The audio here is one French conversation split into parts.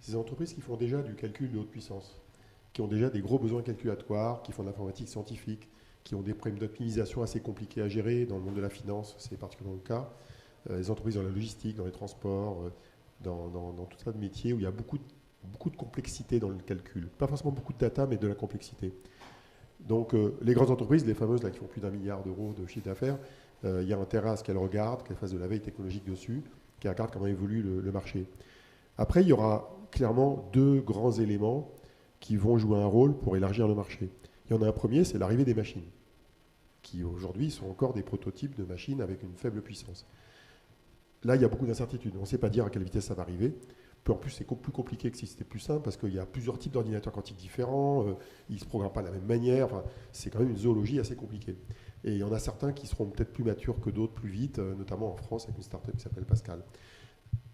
c'est des entreprises qui font déjà du calcul de haute puissance, qui ont déjà des gros besoins calculatoires, qui font de l'informatique scientifique, qui ont des problèmes d'optimisation assez compliqués à gérer. Dans le monde de la finance, c'est particulièrement le cas. Les entreprises dans la logistique, dans les transports, dans tout tas de métiers où il y a beaucoup de complexité dans le calcul. Pas forcément beaucoup de data, mais de la complexité. Donc les grandes entreprises, les fameuses là, qui font plus d'1 milliard d'euros de chiffre d'affaires, il y a intérêt à ce qu'elles regardent, qu'elles fassent de la veille technologique dessus, qu'elles regardent comment évolue le marché. Après, il y aura clairement deux grands éléments qui vont jouer un rôle pour élargir le marché. Il y en a un premier, c'est l'arrivée des machines, qui aujourd'hui sont encore des prototypes de machines avec une faible puissance. Là, il y a beaucoup d'incertitudes. On ne sait pas dire à quelle vitesse ça va arriver. En plus, c'est plus compliqué que si c'était plus simple, parce qu'il y a plusieurs types d'ordinateurs quantiques différents, ils ne se programment pas de la même manière. Enfin, c'est quand même une zoologie assez compliquée. Et il y en a certains qui seront peut-être plus matures que d'autres plus vite, notamment en France avec une start-up qui s'appelle Pascal.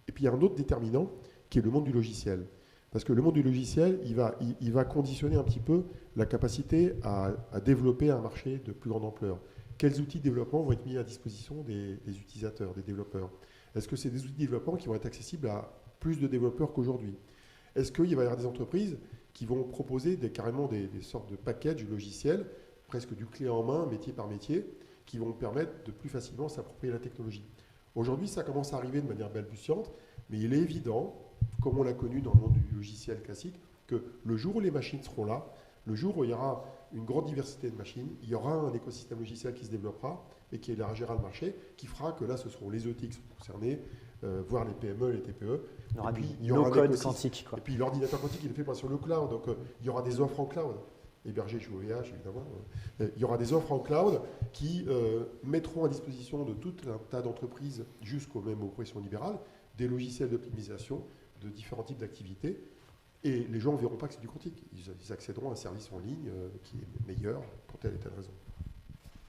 Et puis il y a un autre déterminant qui est le monde du logiciel. Parce que le monde du logiciel, il va conditionner un petit peu la capacité à développer un marché de plus grande ampleur. Quels outils de développement vont être mis à disposition des utilisateurs, des développeurs? Est-ce que c'est des outils de développement qui vont être accessibles à plus de développeurs qu'aujourd'hui? Est-ce qu'il va y avoir des entreprises qui vont proposer carrément des sortes de packages logiciels, presque du clé en main, métier par métier, qui vont permettre de plus facilement s'approprier la technologie? Aujourd'hui, ça commence à arriver de manière balbutiante, mais il est évident, comme on l'a connu dans le monde du logiciel classique, que le jour où les machines seront là, le jour où il y aura une grande diversité de machines, il y aura un écosystème logiciel qui se développera et qui élargira le marché, qui fera que là, ce seront les ET qui sont concernés, voire les PME, les TPE. Il y aura et puis, du il y aura no-code quantique, quoi. Et puis, l'ordinateur quantique, il est fait sur le cloud. Donc, il y aura des offres en cloud, hébergées chez OVH, évidemment. Il y aura des offres en cloud qui mettront à disposition de tout un tas d'entreprises, jusqu'aux mêmes aux professions libérales, des logiciels d'optimisation de différents types d'activités. Et les gens ne verront pas que c'est du quantique. Ils accéderont à un service en ligne qui est meilleur pour telle et telle raison.